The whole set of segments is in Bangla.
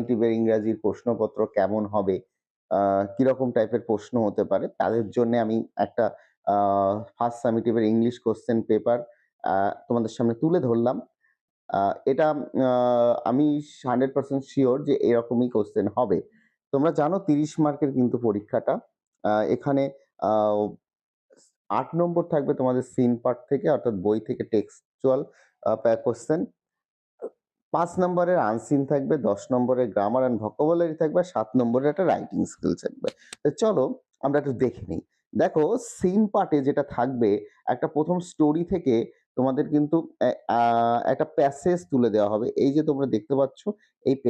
সামেটিভের ইংরাজির প্রশ্নপত্র কেমন হবে, কিরকম টাইপের প্রশ্ন হতে পারে, তাদের জন্য আমি একটা ফার্স্ট সামেটিভের ইংলিশ কোশ্চেন পেপার তোমাদের সামনে তুলে ধরলাম। আ এটা আ আমি 100% সিওর যে এরকমই কোশ্চেন হবে। তোমরা জানো ৩০ মার্কের কিন্তু পরীক্ষাটা। এখানে আ ৮ নম্বর থাকবে তোমাদের সিন পার্ট থেকে অর্থাৎ বই থেকে টেক্সচুয়াল কোশ্চেন। ৫ নম্বরের আনসিন থাকবে, ১০ নম্বরের গ্রামার অ্যান্ড ভোকাবুলারি থাকবে, ৭ নম্বরের একটা রাইটিং স্কিলস থাকবে। তো চলো আমরা একটু দেখে নিই। দেখো সিন পার্টে যেটা থাকবে একটা ১ম স্টোরি থেকে তোমাদের কিন্তু এ আ একটা প্যাসেজ তুলে দেওয়া হবে। এই যে তোমরা দেখতে পাচ্ছ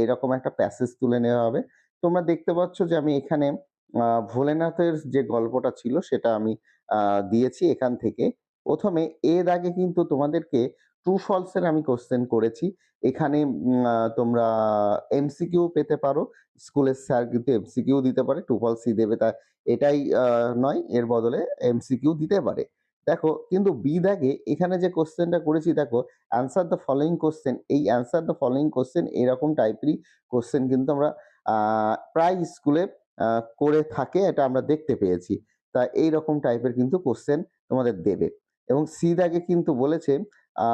এরকম একটা প্যাসেজ তুলে নেওয়া হবে। তোমরা দেখতে পাচ্ছ যে আমি এখানে ভোলেনাথের যে গল্পটা ছিল সেটা আমি আ দিয়েছি এখান থেকে। ১ম এর আগে কিন্তু তোমাদেরকে ট্রু ফলস এর আমি কোয়েশ্চেন করেছি। এখানে তোমরা এমসিকিউ পেতে পারো। স্কুলের স্যার কিন্তু এমসিকিউ দিতে পারে। ট্রু ফলসই দেবে এটাই নয়, এর বদলে এমসিকিউ দিতে পারে। দেখো কিন্তু বি দাগে এখানে যে কোয়েশ্চেনটা করেছি দেখো, অ্যানসার দ্য ফলোইং কোয়েশ্চেন, এই অ্যানসার দ্য ফলোইং কোয়েশ্চেন এরকম টাইপেরই কোয়েশ্চেন কিন্তু আমরা আ প্রায় স্কুলে আ করে থাকে, এটা আমরা দেখতে পেয়েছি। তা এইরকম টাইপের কিন্তু কোয়েশ্চেন তোমাদের দেবে। এবং সি দাগে কিন্তু বলেছে a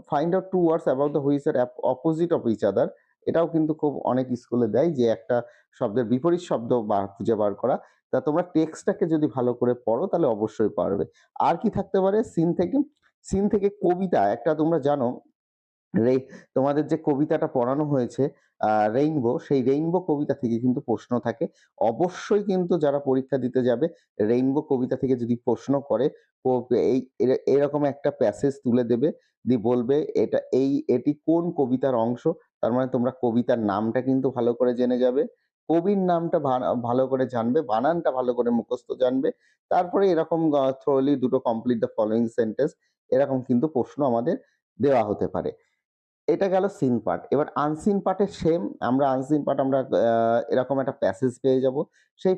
find out 2 words about the which are opposite of each other. এটাও কিন্তু খুব অনেক স্কুলে দেয় যে একটা শব্দের বিপরীত শব্দ খুঁজে বার করা। তা তোমরা টেক্সটটাকে যদি ভালো করে পড়ো তাহলে অবশ্যই পারবে। আর কি থাকতে পারে সিন থেকে? সিন থেকে কবিতা একটা তোমরা জানো রে তোমাদের যে কবিতাটা পড়ানো হয়েছে রেইনবো, সেই রেইনবো কবিতা থেকে কিন্তু প্রশ্ন থাকে। অবশ্যই কিন্তু যারা পরীক্ষা দিতে যাবে রেইনবো কবিতা থেকে যদি প্রশ্ন করে ও এই এরকম একটা প্যাসেজ তুলে দেবে, দিয়ে বলবে এটি কোন কবিতার অংশ? তার মানে তোমরা কবিতার নামটা কিন্তু ভালো করে জেনে যাবে। কবির নামটা ভালো করে জানবে, বানানটা ভালো করে মুখস্থ জানবে। তারপরে এরকম থ্রোলি দুটো কমপ্লিট দ্য ফলোইং সেন্টেন্স এরকম কিন্তু প্রশ্ন আমাদের দেওয়া হতে পারে। এটা গেল সিন পার্ট। এবার আনসিন পার্টের সেম আমরা আনসিন পার্ট আমরা এরকম একটা প্যাসেজ পেয়ে যাব। সেই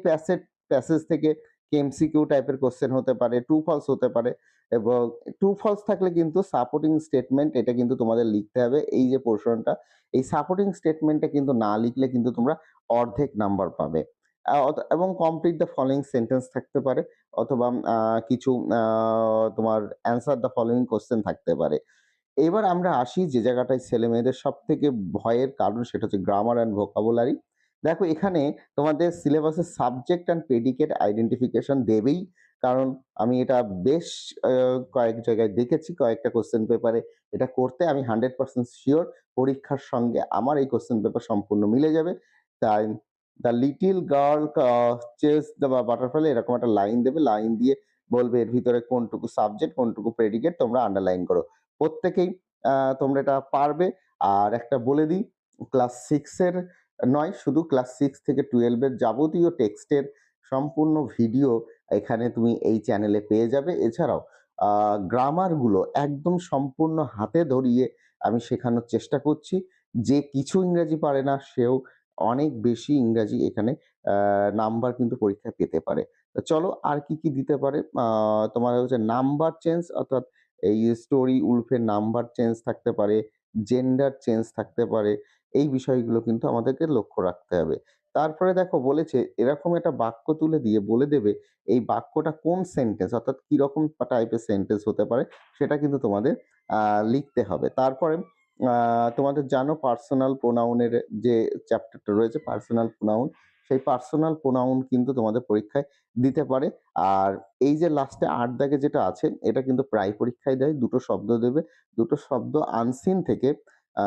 প্যাসেজ থেকে এমসিকিউ টাইপের কোয়েশ্চেন হতে পারে, ট্রু ফলস হতে পারে এবং ট্রু ফলস থাকলে কিন্তু সাপোর্টিং স্টেটমেন্ট এটা কিন্তু তোমাদের লিখতে হবে। এই যে পোরশনটা, এই সাপোর্টিং স্টেটমেন্টটা কিন্তু না লিখলে কিন্তু তোমরা অর্ধেক নাম্বার পাবে। এবং কমপ্লিট দ্য ফলোইং সেন্টেন্স থাকতে পারে অথবা কিছু তোমার অ্যান্সার দ্য ফলোইং কোয়েশ্চেন থাকতে পারে। এবার আমরা আসি যে জায়গাটায় ছেলেমেয়েদের সবথেকে ভয়ের কারণ সেটা হচ্ছে গ্রামার অ্যান্ড ভোকাবুলারি। দেখো এখানে তোমাদের সিলেবাসে সাবজেক্ট অ্যান্ড প্রেডিকেট আইডেন্টিফিকেশন দেবেই। কারণ আমি এটা বেশ আ কয়েক জায়গায় দেখেছি, কয়েকটা কোয়েশ্চেন পেপারে এটা করতে আমি 100% সিওর পরীক্ষার সঙ্গে আমার এই কোয়েশ্চেন পেপার সম্পূর্ণ মিলে যাবে। তাই the little girl chase the butterfly এরকম একটা লাইন দেবে। লাইন দিয়ে বলবে এর ভিতরে কোনটুকু সাবজেক্ট, কোনটুকু প্রেডিকেট তোমরা আন্ডারলাইন করো। প্রত্যেকেই তোমরা এটা পারবে। আর একটা বলে দিই ক্লাস 6 এর নয়, শুধু ক্লাস 6 থেকে 12 এর যাবতীয় টেক্সটের সম্পূর্ণ ভিডিও এখানে তুমি এই চ্যানেলে পেয়ে যাবে। এছাড়াও আ গ্রামার গুলো একদম সম্পূর্ণ হাতে ধরিয়ে আমি শেখানোর চেষ্টা করছি। যে কিছু ইংরেজি পারে না সেও অনেক বেশি ইংরাজি এখানে আ নাম্বার কিন্তু পরীক্ষায় পেতে পারে। তো চলো আর কি দিতে পারে? তোমার হচ্ছে নাম্বার চেঞ্জ অর্থাৎ এই স্টোরি উলফের নাম্বার চেঞ্জ থাকতে পারে, জেন্ডার চেঞ্জ থাকতে পারে। এই বিষয়গুলো কিন্তু আমাদেরকে লক্ষ্য রাখতে হবে। তারপরে দেখো বলেছে এরকম একটা বাক্য তুলে দিয়ে বলে দেবে এই বাক্যটা কোন সেন্টেন্স অর্থাৎ কিরকম টাইপের সেন্টেন্স হতে পারে সেটা কিন্তু তোমাদের আ লিখতে হবে। তারপরে আ তোমাদের জানো পার্সোনাল প্রোনাউন এর যে চ্যাপ্টারটা রয়েছে পার্সোনাল প্রোনাউন, সেই পার্সোনাল প্রোনাউন কিন্তু তোমাদের পরীক্ষায় দিতে পারে। আর এই যে লাস্টে ৮ দাগে যেটা আছে এটা কিন্তু প্রায় পরীক্ষায় দেয়। ২ টো শব্দ দেবে। ২ টো শব্দ আনসিন থেকে আ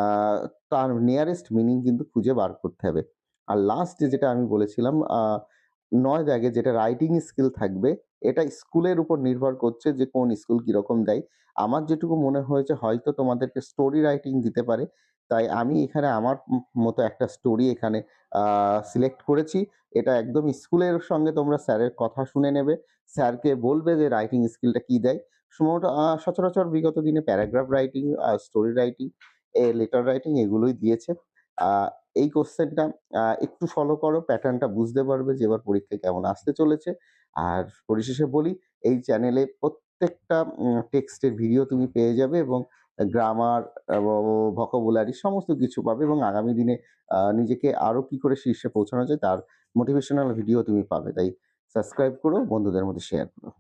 তার নিয়ারেস্ট মিনিং কিন্তু খুঁজে বার করতে হবে। আর লাস্ট যেটা আমি বলেছিলাম ৯ দাগে যেটা রাইটিং স্কিল থাকবে, এটা স্কুলের উপর নির্ভর করছে যে কোন স্কুল কিরকম দেয়। আমার যেটুকু মনে হয়েছে হয়তো তোমাদেরকে স্টোরি রাইটিং দিতে পারে। তাই আমি এখানে আমার মতো একটা স্টোরি এখানে আ সিলেক্ট করেছি। এটা একদম স্কুলের সঙ্গে তোমরা স্যারের কথা শুনে নেবে। স্যারকে বলবে যে রাইটিং স্কিলটা কি দেয়। সম্ভবত সচরাচর বিগত দিনে paragraph writing, story writing, letter writing এগুলোই দিয়েছে। আ এই কোয়েশ্চেনটা একটু ফলো করো, প্যাটার্নটা বুঝতে পারবে যে এবার পরীক্ষায় কেমন আসতে চলেছে। আর পরিশেষে বলি এই চ্যানেলে প্রত্যেকটা টেক্সটের ভিডিও তুমি পেয়ে যাবে এবং গ্রামার, ভোকাবুলারি সমস্ত কিছু পাবে এবং আগামী দিনে নিজেকে আরো কি করে শীর্ষে পৌঁছানো যায় তার মোটিভেশনাল ভিডিও তুমি পাবে। তাই সাবস্ক্রাইব করো, বন্ধুদের মধ্যে শেয়ার করো।